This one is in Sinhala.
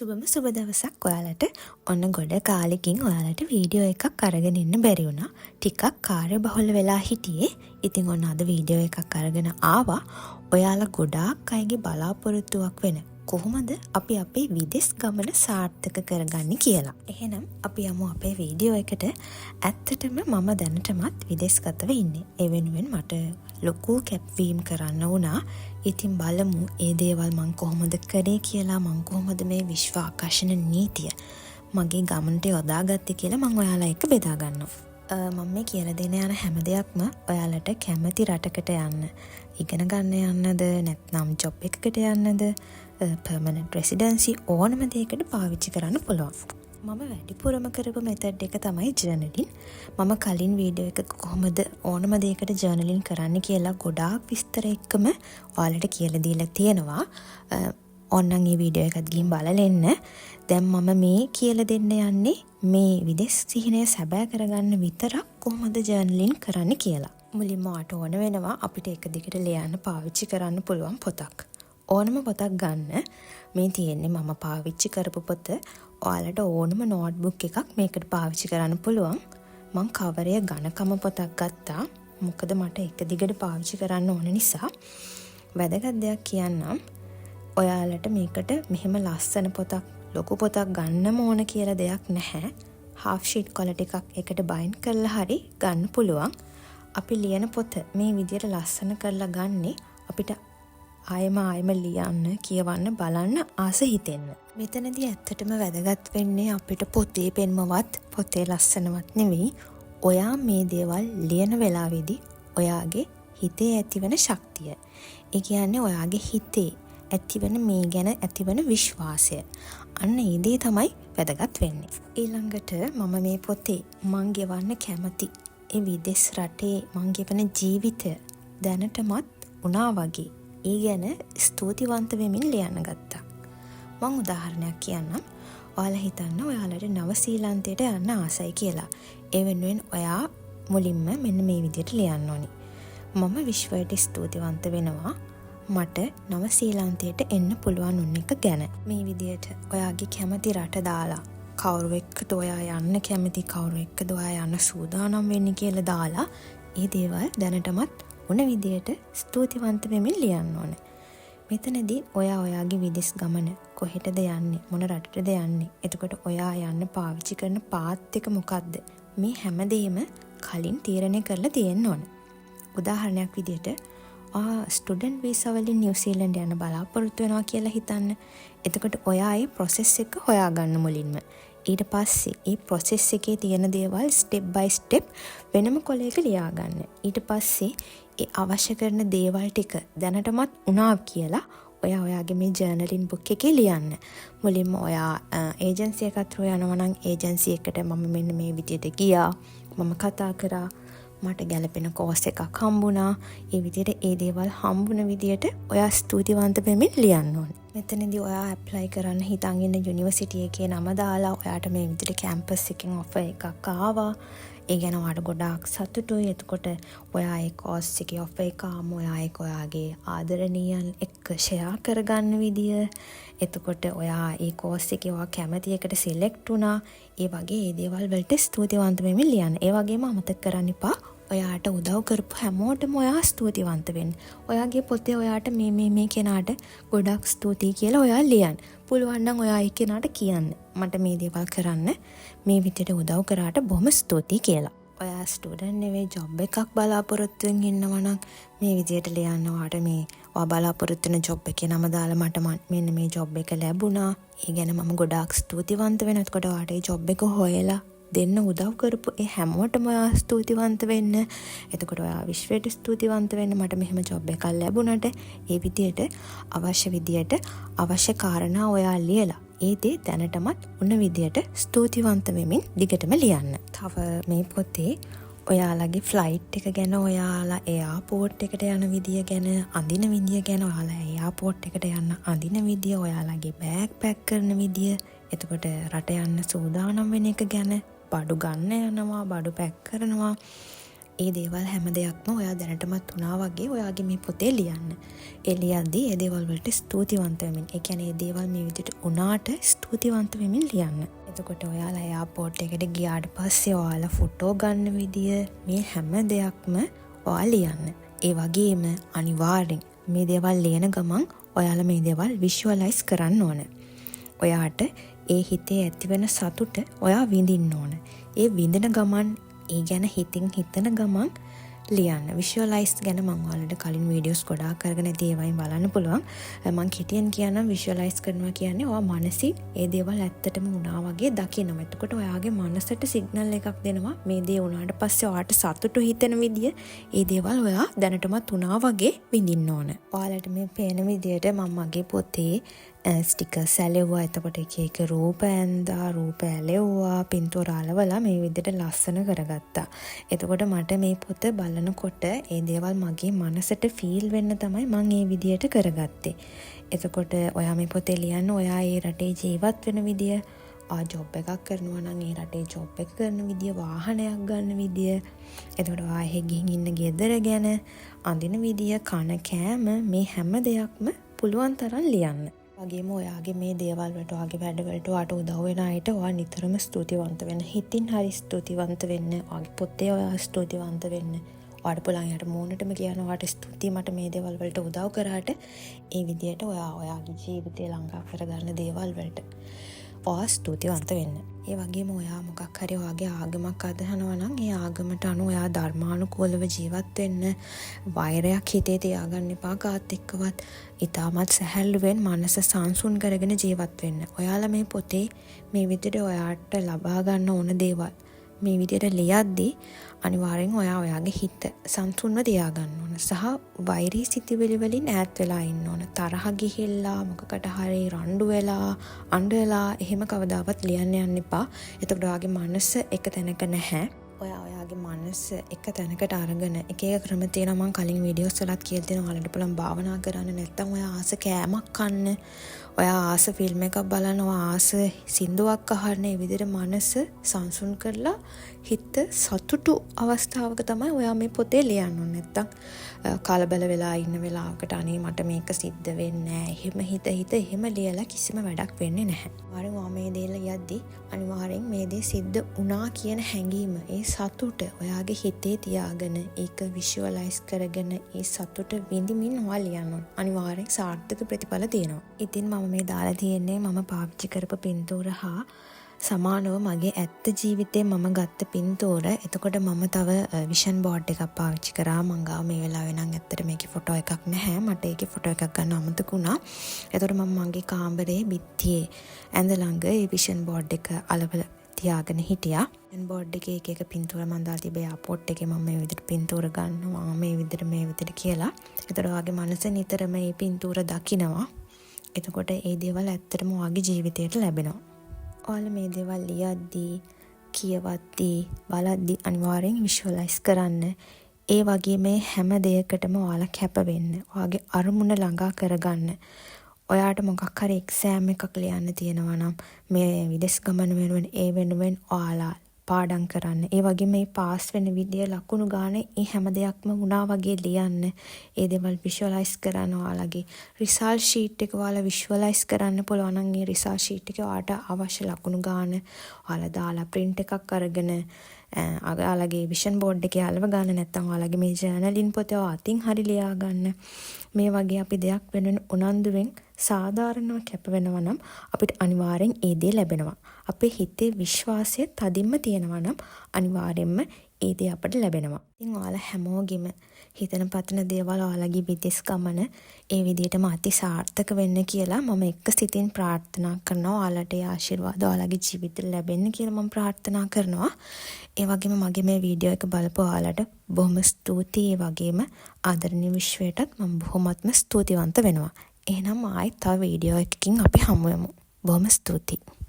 සුබම සුබ දවසක් ඔයාලට. ඔන්න ගොඩ කාලෙකින් ඔයාලට වීඩියෝ එකක් අරගෙන ඉන්න බැරි වුණා. ටිකක් කාර්යබහුල වෙලා හිටියේ. ඉතින් ඔන්න අද වීඩියෝ එකක් අරගෙන ආවා. ඔයාලා ගොඩාක් අයගේ බලාපොරොත්තුවක් වෙන කොහොමද අපි අපේ විදෙස් ගමන සාර්ථක කරගන්නේ කියලා. එහෙනම් අපි යමු අපේ වීඩියෝ එකට. ඇත්තටම මම දැනටමත් විදෙස්ගතව ඉන්නේ. ඒ වෙනුවෙන් මට ලොකු කැප්වීම් කරන්න වුණා. ඉතින් බලමු ඒ දේවල් මං කොහොමද කරේ කියලා, මං කොහොමද මේ විශ්ව ආකර්ෂණ නීතිය මගේ ගමනට යොදාගත්තේ කියලා මං ඔයාලා එක්ක බෙදා ගන්නවා. මම මේ කියලා දෙන යන හැම දෙයක්ම ඔයාලට කැමති රටකට යන්න, ඉගෙන ගන්න යන්නද, නැත්නම් ජොබ් එකකට යන්නද, පර්මනන්ට් රෙසිඩන්සි ඕනම දෙයකට පාවිච්චි කරන්න පුළුවන්. මම වැඩිපුරම කරපු මෙතඩ් එක තමයි ජර්නලින්. මම කලින් වීඩියෝ එක කොහොමද ඕනම දෙයකට ජර්නලින් කරන්න කියලා ගොඩාක් විස්තර එක්කම ඔයාලට කියලා දීලා තියෙනවා. ඕනනම් මේ වීඩියෝ එකත් ගිහින් බලලා එන්න. දැන් මම මේ කියලා දෙන්න යන්නේ මේ විදෙස් සිහිනය සැබෑ කරගන්න විතරක් කොහොමද ජර්නලින් කරන්න කියලා. මුලින්ම ඔයාට ඕන වෙනවා අපිට එක දිගට ලියන්න පාවිච්චි කරන්න පුළුවන් පොතක්. ඕනම පොතක් ගන්න. මේ තියෙන්නේ මම පාවිච්චි කරපු පොත. ඔයාලට ඕනම නෝට්බුක් එකක් මේකට පාවිච්චි කරන්න පුළුවන්. මං කවරය ඝනකම පොතක් ගත්තා. මොකද මට එක දිගට පාවිච්චි කරන්න ඕන නිසා. වැදගත් දෙයක් කියන්නම්. ඔයාලට මේකට මෙහෙම ලස්සන පොතක්, ලොකු පොතක් ගන්නම ඕන කියලා දෙයක් නැහැ. half sheet කොළ ටිකක් එකට බයින්ඩ් කරලා හරි ගන්න පුළුවන්. අපි ලියන පොත මේ විදියට ලස්සන කරලා ගන්නේ අපිට ආයෙම ලියන්න, කියවන්න, බලන්න ආස හිතෙන්න. මෙතනදී ඇත්තටම වැදගත් වෙන්නේ අපිට පොතේ පෙන්මවත්, පොතේ ලස්සනවත් නෙවෙයි. ඔයා මේ දේවල් ලියන වෙලාවේදී ඔයාගේ හිතේ ඇතිවන ශක්තිය. ඒ කියන්නේ ඔයාගේ හිතේ ඇතිවන මේ ගැන ඇතිවන විශ්වාසය. අන්න ඒ දේ තමයි වැදගත් වෙන්නේ. ඊළඟට මම මේ පොතේ මං ගෙවන්න කැමති ඒ විදෙස් රටේ මං ගෙවන ජීවිතය දැනටමත් වුණා වගේ ඒ ගැන ස්තුතිවන්ත වෙමින් ලියන්න ගත්තා. මං උදාහරණයක් කියන්නම්. ඔයාලා හිතන්න ඔයාලට නවසීලන්තයට යන්න ආසයි කියලා. ඒ වෙනුවෙන් ඔයා මුලින්ම මෙන්න මේ විදිහට ලියන්න ඕනි. මම විශ්වයට ස්තුතිවන්ත වෙනවා මට නවසීලන්තයට එන්න පුළුවන් වුණ එක ගැන. මේ විදිහට ඔයාගේ කැමති රට දාලා, කවුරු එක්කද ඔයා යන්න කැමති, කවුරු එක්කද ඔයා යන්න සූදානම් වෙන්නේ කියලා දාලා ඒ දේවල් දැනටමත් උන විදියට ස්තුතිවන්ත වෙමින් ලියන්න ඕන. මෙතනදී ඔයා ඔයාගේ විදෙස් ගමන කොහෙටද යන්නේ, මොන රටටද යන්නේ, එතකොට ඔයා යන්න පාවිච්චි කරන පාත් එක මොකක්ද, මේ හැමදේම කලින් තීරණය කරලා තියෙන්න ඕන. උදාහරණයක් විදියට ස්ටුඩන්ට් වීසා වලින් නිව්සීලන්ත යන්න බලාපොරොත්තු වෙනවා කියලා හිතන්න. එතකොට ඔයා ඒ ප්‍රොසෙස් එක හොයාගන්න මුලින්ම. ඊට පස්සේ ඒ ප්‍රොසෙස් එකේ තියෙන දේවල් ස්ටෙප් බයි ස්ටෙප් වෙනම කොලයක ලියාගන්න. ඊට පස්සේ ඒ අවශ්‍ය කරන දේවල් ටික දැනටමත් වුණා කියලා ඔයා ඔයාගේ මේ ජර්නලින් බුක් එකේ ලියන්න. මුලින්ම ඔයා ඒජන්සි එකක් through යනවා නම් ඒජන්සි එකට මම මෙන්න මේ විදියට ගියා, මම කතා කරා, මට ගැලපෙන කෝස් එකක් හම්බුණා. ඒ විදියට ඒ දේවල් හම්බුන විදියට ඔයා ස්තුතිවන්ත වෙමින් ලියන්න ඕනේ. මෙතනදී ඔයා ඇප්ලයි කරන්න හිතන් ඉන්න යුනිවර්සිටි එකේ නම දාලා ඔයාට මේ විදිහට කැම්පස් එකකින් ඔෆර් එකක් ආවා. ඒ ගැන ඔයාට ගොඩාක් සතුටුයි. එතකොට ඔයා ඒ කෝස් එකේ ඔෆර් එක ආවම ඔයා ඒක ඔයාගේ ආදරණීයන් එක්ක ෂෙයා කරගන්න විදිය. එතකොට ඔයා ඒ කෝස් එකේ ඔයා කැමති එකට සිලෙක්ට් වුණා. ඒ වගේ ඒ දේවල් වලට ස්තුතිවන්ත වෙමින් ලියන්න. ඒ වගේම අමතක කරන්න එපා ඔයාට උදව් කරපු හැමෝටම ඔයා ස්තුතිවන්ත වෙන්න. ඔයාගේ පොතේ ඔයාට මේ කෙනාට ගොඩක් ස්තුතියි කියලා ඔයා ලියන්න. පුළුවන් නම් ඔයා ඒ කෙනාට කියන්න. මට මේ දේවල් කරන්න මේ විදිහට උදව් කරාට බොහොම ස්තුතියි කියලා. ඔයා ස්ටුඩන්ට් නෙවෙයි ජොබ් එකක් බලාපොරොත්තුෙන් ඉන්නවා නම් මේ විදිහට ලියන්න. ඔයාට මේ ඔයා බලාපොරොත්තු වෙන ජොබ් එකේ නම දාලා මට මෙන්න මේ ජොබ් එක ලැබුණා. ඒ ගැන මම ගොඩාක් ස්තුතිවන්ත වෙනවා. එතකොට ඔයාට ඒ ජොබ් එක හොයලා දෙන්න උදව් කරපු ඒ හැමෝටම ඔයා ස්තුතිවන්ත වෙන්න. එතකොට ඔයා විශ්වයට ස්තුතිවන්ත වෙන්න මට මෙහෙම ජොබ් එකක් ලැබුණට. ඒ විදියට අවශ්‍ය විදියට අවශ්‍ය කාරණා ඔයා ලියලා ඒ දේ දැනටමත් උන විදියට ස්තුතිවන්ත වෙමින් දිගටම ලියන්න. තව මේ පොතේ ඔයාලගේ ෆ්ලයිට් එක ගැන, ඔයාලා එයාපෝට් එකට යන විදිය ගැන, අඳින විදිය ගැන, ඔයාලා එයාපෝට් එකට යන්න අඳින විදිය, ඔයාලගේ බෑග් පැක් කරන විදිය, එතකොට රට යන්න සූදානම් වෙන එක ගැන, බඩු ගන්න යනවා, බඩු පැක් කරනවා, ඒ දේවල් හැම දෙයක්ම ඔයා දැනටමත් වුණා වගේ ඔයාගේ මේ පොතේ ලියන්න. ඒ ලියද්දී ඒ දේවල් වලට ස්තුතිවන්ත වෙමින්, ඒ කියන්නේ ඒ දේවල් මේ විදිහට වුණාට ස්තුතිවන්ත වෙමින් ලියන්න. එතකොට ඔයාලා එයාපෝට් එකට ගියාට පස්සේ ඔයාලා ෆොටෝ ගන්න විදිය මේ හැම දෙයක්ම ඔයා ලියන්න. ඒ වගේම අනිවාර්යෙන් මේ දේවල් ලියන ගමන් ඔයාලා මේ දේවල් විෂුවලයිස් කරන්න ඕන. ඔයාට ඒ හිතේ ඇතිවෙන සතුට ඔයා විඳින්න ඕන. ඒ විඳින ගමන් ඒ ගැන හිතෙන් හිතන ගමන් ලියන්න. විෂුවලයිස් ගැන මම ඔයාලට කලින් වීඩියෝස් ගොඩාක් කරගෙන ඉතින් ඒවයින් බලන්න පුළුවන්. මම කිටියෙන් කියනවා විෂුවලයිස් කරනවා කියන්නේ ඔයා මනසින් ඒ දේවල් ඇත්තටම වුණා වගේ දකිනවා. එතකොට ඔයාගේ මනසට සිග්නල් එකක් දෙනවා මේ දේ වුණාට පස්සේ ඔයාට සතුටු හිතෙන විදිය ඒ දේවල් ඔයා දැනටමත් වුණා වගේ විඳින්න ඕන. ඔයාලට මේ පේන විදියට මම මගේ පොතේ ස්ටිකර්ස් ඇලෙව්වා. එතකොට එක රූප ඇඳා, රූප ඇලෙව්වා, පින්තූර අලවලා මේ විදිහට ලස්සන කරගත්තා. එතකොට මට මේ පොත බලනකොට ඒ දේවල් මගේ මනසට ෆීල් වෙන්න තමයි මම මේ විදිහට කරගත්තේ. එතකොට ඔයා මේ පොතේ ලියන්න ඔයා ඒ රටේ ජීවත් වෙන විදිය, ජොබ් එකක් කරනවා නම් ඒ රටේ ජොබ් එක කරන විදිය, වාහනයක් ගන්න විදිය, එතකොට ඔයා එහෙ ගිහින් ඉන්න ගෙදර ගැන, අඳින විදිය, කන කෑම, මේ හැම දෙයක්ම පුළුවන් තරම් ලියන්න. වගේම ඔයාගේ මේ දේවල් වලට, ඔයාගේ වැඩවලට ඔයාට උදව් වෙන අයට ඔයා නිතරම ස්තුතිවන්ත වෙන්න. හිතින් හරි ස්තුතිවන්ත වෙන්න. ඔයාගේ පොතේ ඔයා ස්තුතිවන්ත වෙන්න. ඔයාට පුළුවන් යට මූණටම කියන ඔයාට ස්තුතියි මට මේ දේවල් වලට උදව් කරාට. ඒ විදියට ඔයාගේ ජීවිතේ ළඟා කරගන්න දේවල් වලට ඔයා ස්තුතිවන්ත වෙන්න. ඒ වගේම ඔයා මොකක් හරි ඔයාගේ ආගමක් අදහනවා නම් ඒ ආගමට අනුව ඔයා ධර්මානුකූලව ජීවත් වෙන්න. වෛරයක් හිතේ තියාගන්න එපා කාත් එක්කවත්. ඉතාමත් සැහැල්ලුවෙන් මනස සංසුන් කරගෙන ජීවත් වෙන්න. ඔයාලා මේ පොතේ මේ විදිහට ඔයාට ලබා ගන්න ඕන දේවල් මේ විදිහට ලියද්දී අනිවාර්යෙන් ඔයාගේ හිත සංසුන්ව තියාගන්න ඕන. සහ වෛරී සිතිවිලි වලින් ඈත් වෙලා ඉන්න ඕන. තරහ ගිහිල්ලා මොකකට හරි රණ්ඩු වෙලා අඬලා එහෙම කවදාවත් ලියන්න යන්න එපා. එතකොට ඔයාගේ මනස එක තැනක නැහැ. ඔයාගේ මනස එක තැනකට අරගෙන එක ක්‍රම තියෙනවා. මම කලින් වීඩියෝස් වලත් කියලා දෙනවා. ඔයාලට පුළුවන් භාවනා කරන්න, නැත්නම් ඔයා ආස කෑමක් කන්න, ඔයා ආස ෆිල්ම් එකක් බලන්න, ඔයා ආස සින්දුවක් අහන්න. මේ විදිහට මනස සංසුන් කරලා හිත සතුටු අවස්ථාවක තමයි ඔයා මේ පොතේ ලියන්න ඕනේ. නැත්නම් කලබල වෙලා ඉන්න වෙලාවකට අනේ මට මේක සිද්ධ වෙන්නේ නැහැ. එහෙම හිත එහෙම ලියලා කිසිම වැඩක් වෙන්නේ නැහැ. අනිවාර්යෙන් මේ දේ ලියද්දී අනිවාර්යෙන් මේ දේ සිද්ධ වුණා කියන හැඟීම, ඒ සතුට ඔයාගේ හිතේ තියාගෙන ඒක විෂුවලයිස් කරගෙන ඒ සතුට විඳිමින් ඔයා ලියන්න ඕනේ. අනිවාර්යෙන් සාර්ථක ප්‍රතිඵල තියෙනවා. ඉතින් මම මේ දාලා තියෙන්නේ මම පාවිච්චි කරපු පින්තූර හා සමානව මගේ ඇත්ත ජීවිතේ මම ගත්ත පින්තූර. එතකොට මම තව විෂන් බෝඩ් එකක් පාවිච්චි කරා. මං ගාව මේ වෙලාවේ නම් ඇත්තට මේකේ ෆොටෝ එකක් නැහැ. මට ඒකේ ෆොටෝ එකක් ගන්න අමතක වුණා. එතකොට මම මගේ කාමරේ බිත්තියේ ඇඳ ළඟ ඒ විෂන් බෝඩ් එක අලවල තියාගෙන හිටියා. විෂන් බෝඩ් එකේ එක පින්තූර මම දාලා තිබේ. එයාපෝට් එකේ මම මේ විදිහට පින්තූර ගන්නවා. මේ විදිහට කියලා. එතකොට ඔයාගේ මනස නිතරම මේ පින්තූර දකිනවා. එතකොට ඒ දේවල් ඇත්තටම ඔයාගේ ජීවිතයට ලැබෙනවා. ඔයාලා මේ දේවල් ලියද්දී, කියවද්දී, බලද්දී අනිවාර්යෙන් විෂුවලයිස් කරන්න. ඒ වගේ මේ හැම දෙයකටම ඔයාලා කැප වෙන්න. ඔයාගේ අරමුණ ළඟා කරගන්න. ඔයාට මොකක් හරි එක්සෑම් එකක් ලියන්න තියෙනවා නම් මේ විදේශ ගමන වෙනුවෙන් ඒ වෙනුවෙන් ඔයාලා පාඩම් කරන්න. ඒ වගේ මේ පාස් වෙන විදිය ලකුණු ගන්න ඒ හැම දෙයක්ම වුණා වගේ ලියන්න. ඒ දේවල් විෂුවලයිස් කරන්න. ඔයාලගේ රිසල්ට් ෂීට් එක ඔයාලා විෂුවලයිස් කරන්න පුළුවන් නම් ඒ රිසල්ට් ෂීට් එකේ ඔයාට අවශ්‍ය ලකුණු ගන්න ඔයාලා දාලා print එකක් අරගෙන ඔයාලගේ විෂන් බෝඩ් එකේ අලව ගන්න. නැත්නම් ඔයාලගේ මේ ජර්නලින් පොතේ අතින් හරි ලියා ගන්න. මේ වගේ අපි දෙයක් වෙනුවෙන් උනන්දුවෙන් සාධාරණව කැප වෙනවා නම් අපිට අනිවාර්යෙන් ඒ දේ ලැබෙනවා. අපේ හිතේ විශ්වාසය තදින්ම තියෙනවා නම් අනිවාර්යෙන්ම ඒ දේ අපට ලැබෙනවා. ඉතින් ඔයාලා හැමෝගෙම හිතන පතන දේවල් ඔයාලගේ විදේශ ගමන ඒ විදිහටම අති සාර්ථක වෙන්න කියලා මම එක්ක සිතින් ප්‍රාර්ථනා කරනවා. ඔයාලට ඒ ආශිර්වාද ඔයාලගේ ජීවිතේ ලැබෙන්න කියලා මම ප්‍රාර්ථනා කරනවා. ඒ වගේම මගේ මේ වීඩියෝ එක බලපු ඔයාලට බොහොම ස්තුතියි. ඒ වගේම ආදරණීය විශ්වයටත් මම බොහොමත්ම ස්තුතිවන්ත වෙනවා. එහෙනම් ආයෙත් තව වීඩියෝ එකකින් අපි හමු වෙමු. බොහොම ස්තුතියි.